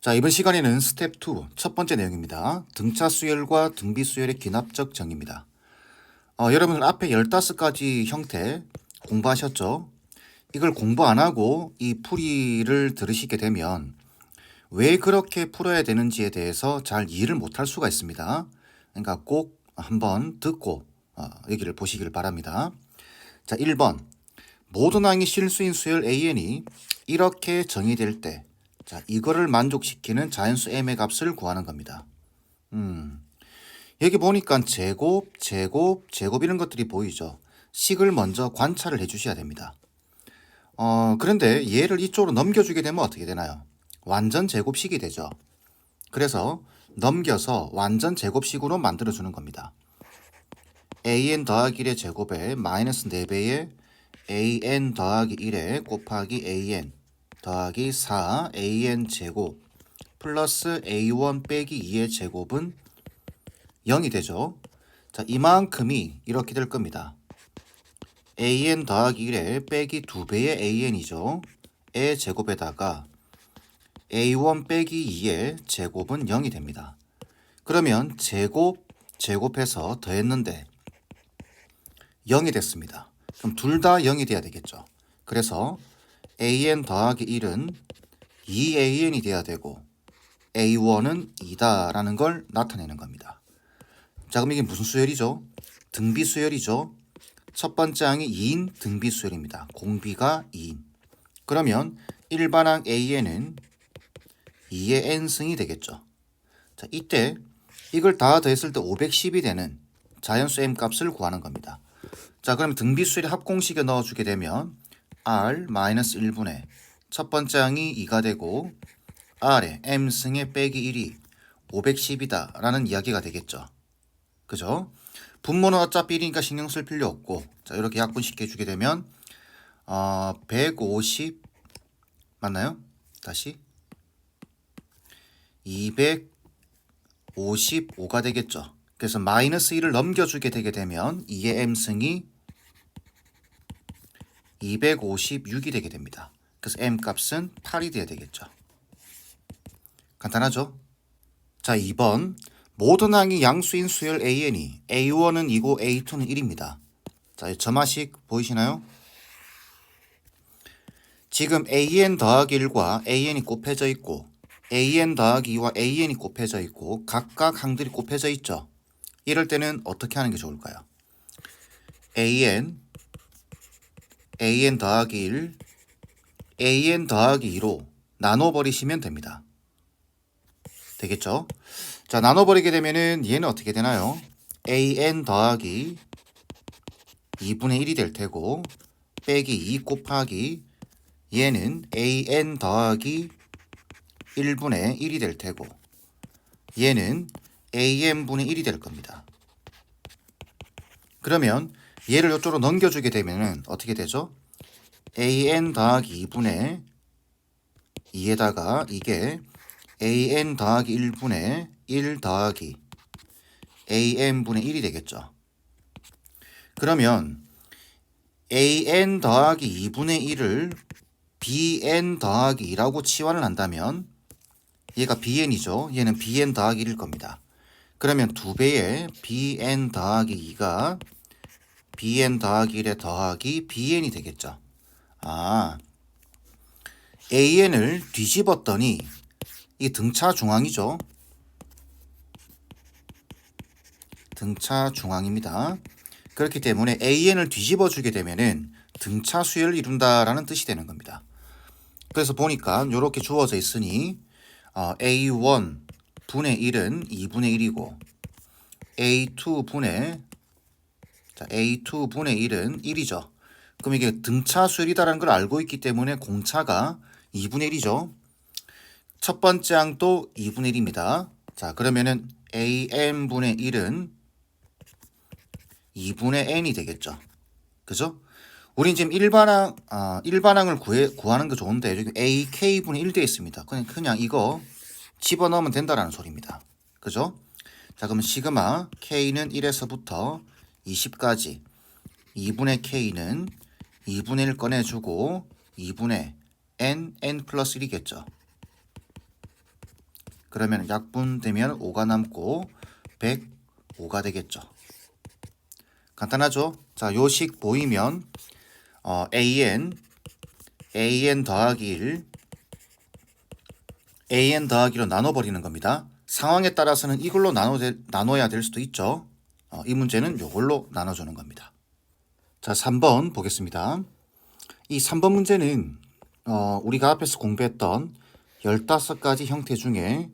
자, 이번 시간에는 스텝 2 첫 번째 내용입니다. 등차 수열과 등비 수열의 기납적 정의입니다. 여러분들 앞에 15가지 형태 공부하셨죠? 이걸 공부 안 하고 이 풀이를 들으시게 되면 왜 그렇게 풀어야 되는지에 대해서 잘 이해를 못할 수가 있습니다. 그러니까 꼭 한번 듣고 여기를 보시길 바랍니다. 자, 1번. 모든 항이 실수인 수열 AN이 이렇게 정의될 때, 자, 이거를 만족시키는 자연수 m의 값을 구하는 겁니다. 여기 보니까 제곱 이런 것들이 보이죠. 식을 먼저 관찰을 해주셔야 됩니다. 그런데 얘를 이쪽으로 넘겨주게 되면 어떻게 되나요? 완전 제곱식이 되죠. 그래서 넘겨서 완전 제곱식으로 만들어주는 겁니다. an 더하기 1의 제곱에 마이너스 4배의 an 더하기 1에 곱하기 an 더하기 4 an 제곱 플러스 a1 빼기 2의 제곱은 0이 되죠. 자, 이만큼이 이렇게 될 겁니다. an 더하기 1에 빼기 2배의 an이죠. 의 제곱에다가 a1 빼기 2의 제곱은 0이 됩니다. 그러면 제곱해서 더했는데 0이 됐습니다. 그럼 둘 다 0이 돼야 되겠죠. 그래서 an 더하기 1은 2an이 돼야 되고 a1은 2다라는 걸 나타내는 겁니다. 자, 그럼 이게 무슨 수열이죠? 등비 수열이죠. 첫 번째 항이 2인 등비 수열입니다. 공비가 2인. 그러면 일반항 an은 2의 n승이 되겠죠. 자, 이때 이걸 다 더했을 때 510이 되는 자연수 m 값을 구하는 겁니다. 자, 그럼 등비 수열의 합공식에 넣어주게 되면 r-1분의 첫 번째 항이 2가 되고 r에 m승의 빼기 1이 510이다 라는 이야기가 되겠죠. 그죠? 분모는 어차피 1이니까 신경 쓸 필요 없고, 자, 이렇게 약분시켜 주게 되면 150 맞나요? 다시 255가 되겠죠. 그래서 마이너스 1을 넘겨주게 되게 되면 2의 m승이 256이 되게 됩니다. 그래서 m 값은 8이 돼야 되겠죠. 간단하죠? 자, 2번. 모든 항이 양수인 수열 an이 a1은 2고 a2는 1입니다. 자, 점화식 보이시나요? 지금 an 더하기 1과 an이 곱해져 있고 an 더하기 2와 an이 곱해져 있고 각각 항들이 곱해져 있죠. 이럴 때는 어떻게 하는 게 좋을까요? an 더하기 1, an 더하기 2로 나눠버리시면 됩니다. 되겠죠? 자, 나눠버리게 되면은 얘는 어떻게 되나요? an 더하기 2분의 1이 될 테고 빼기 2 곱하기 얘는 an 더하기 1분의 1이 될 테고 얘는 an분의 1이 될 겁니다. 그러면 얘를 이쪽으로 넘겨주게 되면은 어떻게 되죠? an 더하기 2분의 2에다가 이게 an 더하기 1분의 1 더하기 an분의 1이 되겠죠. 그러면 an 더하기 2분의 1을 bn 더하기 2라고 치환을 한다면 얘가 bn이죠. 얘는 bn 더하기 1일 겁니다. 그러면 2배의 bn 더하기 2가 bn 더하기 1에 더하기 bn이 되겠죠. an을 뒤집었더니 이 등차 중앙이죠. 등차 중앙입니다. 그렇기 때문에 an을 뒤집어 주게 되면은 등차 수열을 이룬다라는 뜻이 되는 겁니다. 그래서 보니까 이렇게 주어져 있으니 a1 분의 1은 2분의 1이고 a2 분의 1은 1이죠. 그럼 이게 등차 수열이다라는 걸 알고 있기 때문에 공차가 2분의 1이죠. 첫 번째 항도 2분의 1입니다. 자, 그러면은 an분의 1은 2분의 n이 되겠죠. 그죠? 우린 지금 일반항을 구하는 게 좋은데 여기 ak분의 1 되어 있습니다. 그냥 이거 집어넣으면 된다라는 소리입니다. 그죠? 자, 그러면 시그마 k는 1에서부터 20까지 2분의 k는 2분의 1 꺼내주고 2분의 n 플러스 1이겠죠. 그러면 약분되면 5가 남고 105가 되겠죠. 간단하죠? 자, 요 식 보이면 an 더하기 1 an 더하기로 나눠버리는 겁니다. 상황에 따라서는 이걸로 나눠야 될 수도 있죠. 이 문제는 이걸로 나눠주는 겁니다. 자, 3번 보겠습니다. 이 3번 문제는 우리가 앞에서 공부했던 15가지 형태 중에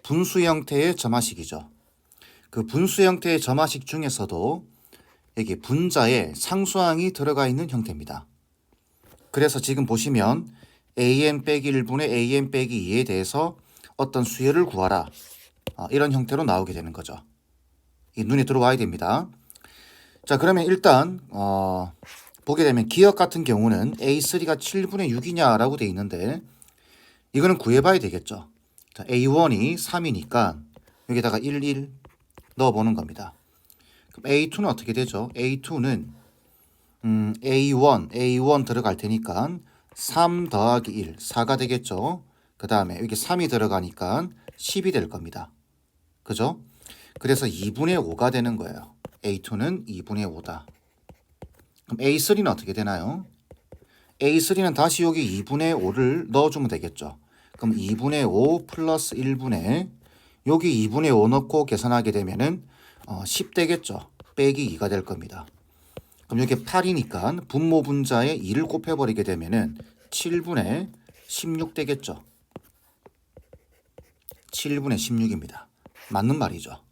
분수 형태의 점화식이죠. 그 분수 형태의 점화식 중에서도 여기 분자에 상수항이 들어가 있는 형태입니다. 그래서 지금 보시면 an 빼기 1분의 an 빼기 2에 대해서 어떤 수열을 구하라. 이런 형태로 나오게 되는 거죠. 이 눈에 들어와야 됩니다. 자, 그러면 일단 보게 되면 기억 같은 경우는 A3가 7분의 6이냐라고 되어 있는데 이거는 구해봐야 되겠죠. 자, A1이 3이니까 여기다가 1 넣어보는 겁니다. 그럼 A2는 어떻게 되죠? A2는 A1 들어갈 테니까 3 더하기 1, 4가 되겠죠. 그 다음에 여기 3이 들어가니까 10이 될 겁니다. 그죠? 그래서 2분의 5가 되는 거예요. A2는 2분의 5다. 그럼 A3는 어떻게 되나요? A3는 다시 여기 2분의 5를 넣어주면 되겠죠. 그럼 2분의 5 플러스 1분의 여기 2분의 5 넣고 계산하게 되면은 10 되겠죠. 빼기 2가 될 겁니다. 그럼 여기 8이니까 분모 분자에 2를 곱해버리게 되면은 7분의 16 되겠죠. 7분의 16입니다. 맞는 말이죠.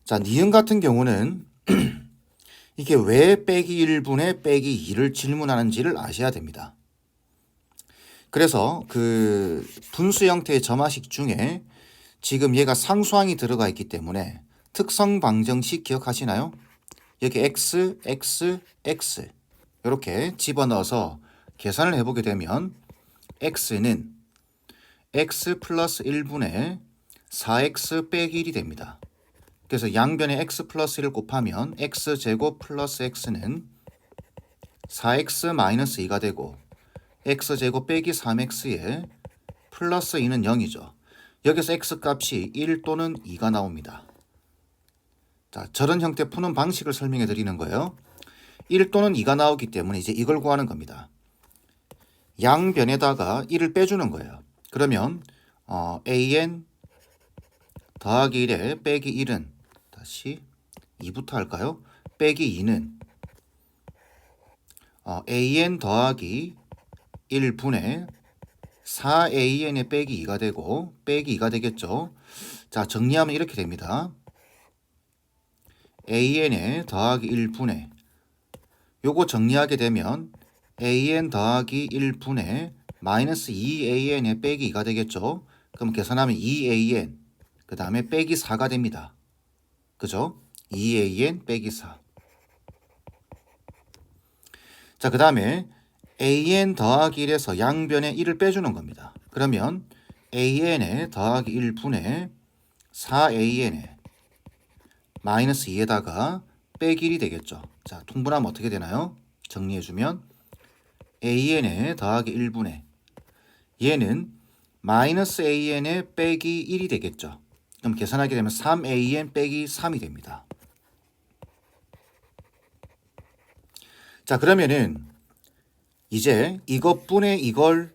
자, 니은 같은 경우는 이게 왜 빼기 1분의 빼기 2를 질문하는지를 아셔야 됩니다. 그래서 그 분수 형태의 점화식 중에 지금 얘가 상수항이 들어가 있기 때문에 특성 방정식 기억하시나요? 여기 x, x, x 이렇게 집어넣어서 계산을 해보게 되면 x는 x 플러스 1분의 4x 빼기 1이 됩니다. 그래서 양변에 x 플러스 1을 곱하면 x제곱 플러스 x는 4x 마이너스 2가 되고 x제곱 빼기 3x에 플러스 2는 0이죠. 여기서 x 값이 1 또는 2가 나옵니다. 자, 저런 형태 푸는 방식을 설명해 드리는 거예요. 1 또는 2가 나오기 때문에 이제 이걸 구하는 겁니다. 양변에다가 1을 빼주는 거예요. 그러면 an 더하기 1에 빼기 1은 다시 2부터 할까요? 빼기 2는 an 더하기 1분의 4an에 빼기 2가 되고 빼기 2가 되겠죠. 자, 정리하면 이렇게 됩니다. an에 더하기 1분의 요거 정리하게 되면 an 더하기 1분의 마이너스 2an에 빼기 2가 되겠죠. 그럼 계산하면 2an 그 다음에 빼기 4가 됩니다. 그죠? 2an 빼기 4. 자, 그 다음에 an 더하기 1에서 양변에 1을 빼주는 겁니다. 그러면 an에 더하기 1분의 4an에 마이너스 2에다가 빼기 1이 되겠죠. 자, 통분하면 어떻게 되나요? 정리해주면 an에 더하기 1분의 얘는 마이너스 an에 빼기 1이 되겠죠. 그럼 계산하게 되면 3an 빼기 3이 됩니다. 자, 그러면은 이제 이것분의 이걸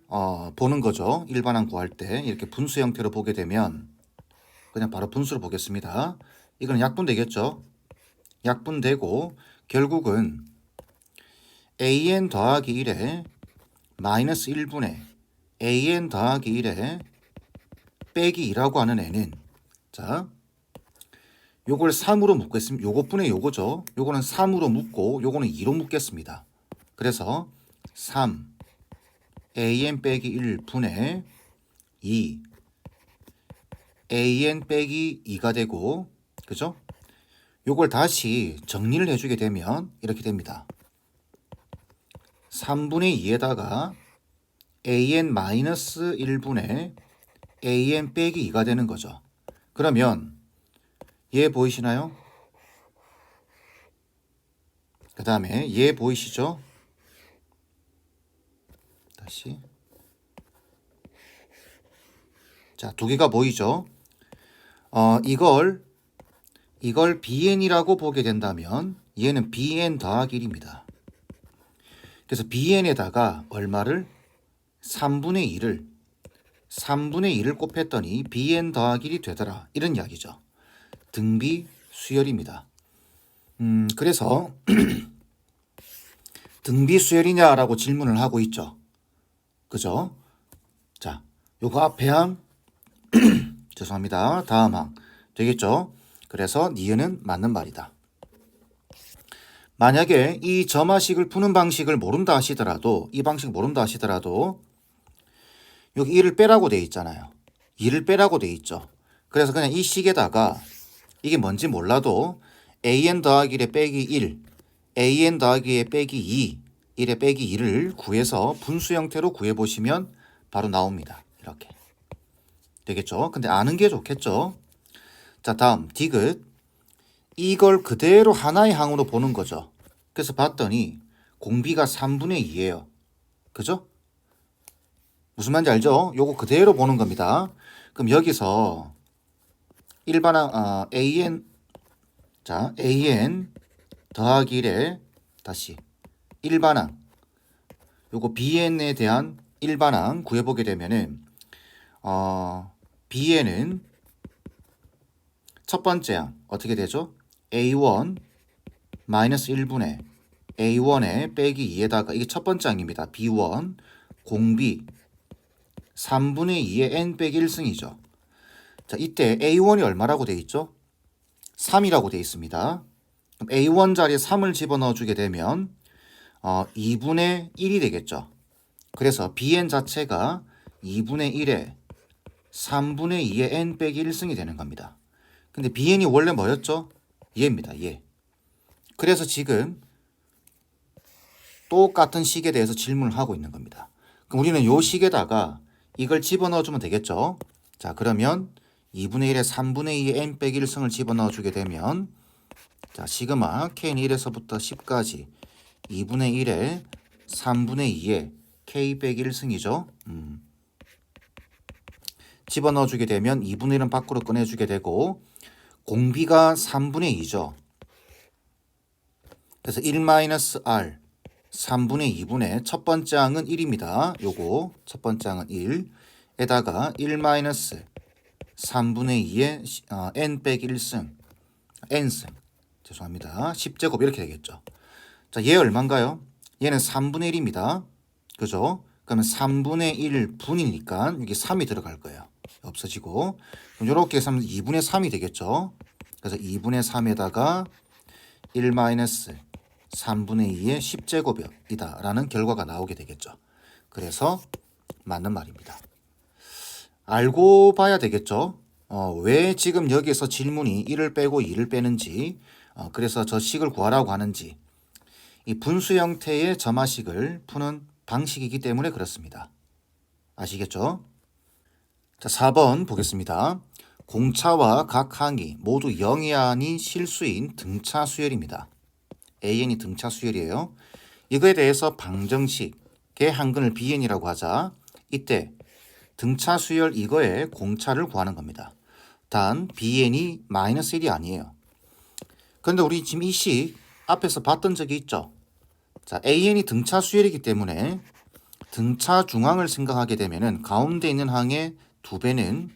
보는 거죠. 일반항 구할 때 이렇게 분수 형태로 보게 되면 그냥 바로 분수로 보겠습니다. 이건 약분되겠죠. 약분되고 결국은 an 더하기 1에 마이너스 1분의 an 더하기 1에 빼기 2라고 하는 애는 자, 요걸 3으로 묶겠습니다. 요것분의 요거죠. 요거는 3으로 묶고 요거는 2로 묶겠습니다. 그래서 3 an 빼기 1 분의 2 an 빼기 2가 되고 그죠? 요걸 다시 정리를 해주게 되면 이렇게 됩니다. 3분의 2에다가 an 마이너스 1분의 an 빼기 2가 되는 거죠. 그러면 얘 보이시나요? 그 다음에 얘 보이시죠? 다시 자, 두 개가 보이죠? 이걸 bn이라고 보게 된다면 얘는 bn 더하기 1입니다. 그래서 bn에다가 얼마를? 3분의 1을 곱했더니 bn 더하기 1이 되더라. 이런 이야기죠. 등비 수열입니다. 그래서 등비 수열이냐라고 질문을 하고 있죠. 그죠? 자, 요거 앞에 항 죄송합니다. 다음 항 되겠죠? 그래서 니은은 맞는 말이다. 만약에 이 점화식을 푸는 방식을 모른다 하시더라도 이 방식 모른다 하시더라도 여기 1을 빼라고 돼 있잖아요. 2를 빼라고 돼 있죠. 그래서 그냥 이 식에다가 이게 뭔지 몰라도 an 더하기 1에 빼기 1, an 더하기 1에 빼기 2, 1에 빼기 2를 구해서 분수 형태로 구해보시면 바로 나옵니다. 이렇게. 되겠죠? 근데 아는 게 좋겠죠? 자, 다음 디귿. 이걸 그대로 하나의 항으로 보는 거죠. 그래서 봤더니 공비가 3분의 2예요. 그죠? 무슨 말인지 알죠? 요거 그대로 보는 겁니다. 그럼 여기서 일반항 an 더하기 1에 다시 일반항 요거 bn에 대한 일반항 구해보게 되면은 bn은 첫 번째 항 어떻게 되죠? a1 마이너스 1분의 a1에 빼기 2에다가 이게 첫 번째 항입니다. b1 공비 3분의 2의 n 빼기 1승이죠. 자, 이때 a1이 얼마라고 돼 있죠? 3이라고 돼 있습니다. 그럼 a1 자리에 3을 집어넣어 주게 되면 2분의 1이 되겠죠. 그래서 bn 자체가 2분의 1에 3분의 2의 n 빼기 1승이 되는 겁니다. 근데 bn이 원래 뭐였죠? 얘입니다. 얘. 그래서 지금 똑같은 식에 대해서 질문을 하고 있는 겁니다. 그럼 우리는 요 식에다가 이걸 집어넣어 주면 되겠죠. 자, 그러면 2분의 1에 3분의 2의 n 빼기 1승을 집어넣어 주게 되면 자, 시그마 k는 1에서부터 10까지 2분의 1에 3분의 2의 k 빼기 1승이죠. 집어넣어 주게 되면 2분의 1은 밖으로 꺼내주게 되고 공비가 3분의 2죠. 그래서 1-r 3분의 2분의 첫 번째 항은 1입니다. 요거 첫 번째 항은 1에다가 1-3분의 2의 n 빼기 1승 n승 죄송합니다. 10제곱 이렇게 되겠죠. 자, 얘 얼마인가요? 얘는 3분의 1입니다. 그죠? 그러면 3분의 1 분이니까 여기 3이 들어갈 거예요. 없어지고 그럼 이렇게 해서 2분의 3이 되겠죠. 그래서 2분의 3에다가 1-3분의 2의 10제곱이다 라는 결과가 나오게 되겠죠. 그래서 맞는 말입니다. 알고 봐야 되겠죠. 왜 지금 여기에서 질문이 1을 빼고 2를 빼는지 그래서 저 식을 구하라고 하는지 이 분수 형태의 점화식을 푸는 방식이기 때문에 그렇습니다. 아시겠죠? 자, 4번 보겠습니다. 공차와 각 항이 모두 0이 아닌 실수인 등차 수열입니다. an이 등차 수열이에요. 이거에 대해서 방정식의 한근을 bn이라고 하자. 이때 등차 수열 이거에 공차를 구하는 겁니다. 단 bn이 마이너스 1이 아니에요. 그런데 우리 지금 이 식 앞에서 봤던 적이 있죠. 자, an이 등차 수열이기 때문에 등차 중앙을 생각하게 되면은 가운데 있는 항의 2배는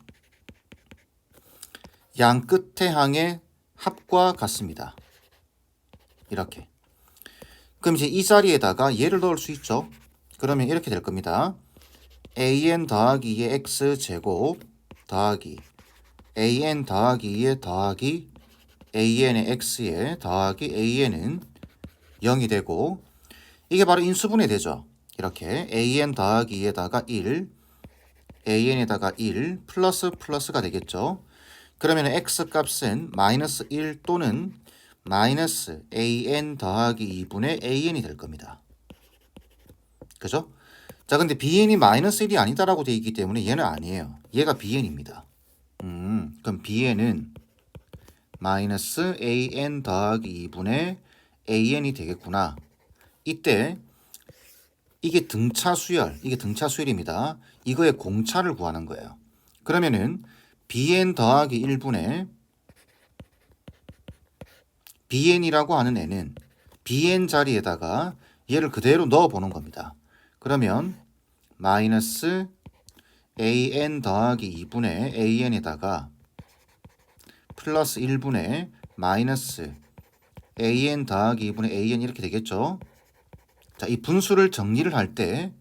양 끝의 항의 합과 같습니다. 이렇게. 그럼 이제 이 자리에다가 얘를 넣을 수 있죠. 그러면 이렇게 될 겁니다. an 더하기 2의 x제곱 더하기 an 더하기 2의 더하기 an의 x에 더하기 an은 0이 되고 이게 바로 인수분해 되죠. 이렇게 an 더하기 2에다가 1 an에다가 1 플러스 플러스가 되겠죠. 그러면 x 값은 마이너스 1 또는 마이너스 an 더하기 2분의 an이 될 겁니다. 그죠? 자, 근데 bn이 마이너스 1이 아니다라고 되어 있기 때문에 얘는 아니에요. 얘가 bn입니다. 그럼 bn은 마이너스 an 더하기 2분의 an이 되겠구나. 이때 이게 등차 수열, 이게 등차 수열입니다. 이거의 공차를 구하는 거예요. 그러면은 bn 더하기 1분의 bn이라고 하는 애는 bn 자리에다가 얘를 그대로 넣어보는 겁니다. 그러면 마이너스 an 더하기 2분의 an에다가 플러스 1분의 마이너스 an 더하기 2분의 an 이렇게 되겠죠. 자, 이 분수를 정리를 할 때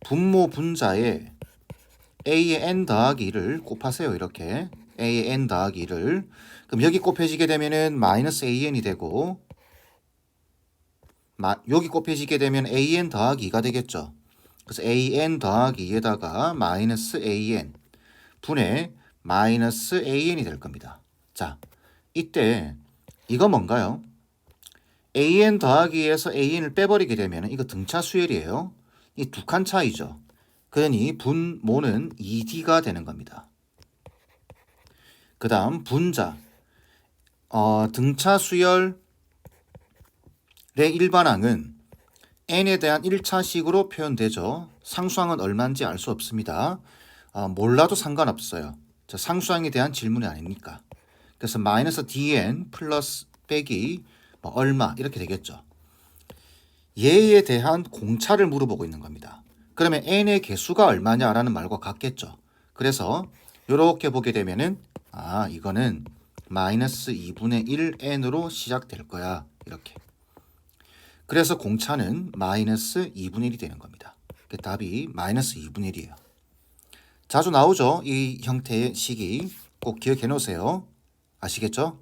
분모 분자에 a의 n 더하기 1을 곱하세요. 이렇게 a의 n 더하기 1을 그럼 여기 곱해지게 되면은 마이너스 an이 되고 여기 곱해지게 되면 an 더하기 2가 되겠죠. 그래서 an 더하기 2에다가 마이너스 an 분의 마이너스 an이 될 겁니다. 자, 이때 이거 뭔가요? an 더하기 2에서 an을 빼버리게 되면 이거 등차 수열이에요. 이 두 칸 차이죠. 그러니 분모는 2d가 되는 겁니다. 그 다음 분자 등차 수열의 일반항은 n에 대한 1차식으로 표현되죠. 상수항은 얼마인지 알 수 없습니다. 몰라도 상관없어요. 상수항에 대한 질문이 아니니까. 그래서 마이너스 dn 플러스 빼기 얼마 이렇게 되겠죠. 얘에 대한 공차를 물어보고 있는 겁니다. 그러면 n의 개수가 얼마냐라는 말과 같겠죠. 그래서 이렇게 보게 되면은 이거는 마이너스 2분의 1n으로 시작될 거야. 이렇게. 그래서 공차는 마이너스 2분의 1이 되는 겁니다. 답이 마이너스 2분의 1이에요. 자주 나오죠. 이 형태의 식이 꼭 기억해 놓으세요. 아시겠죠?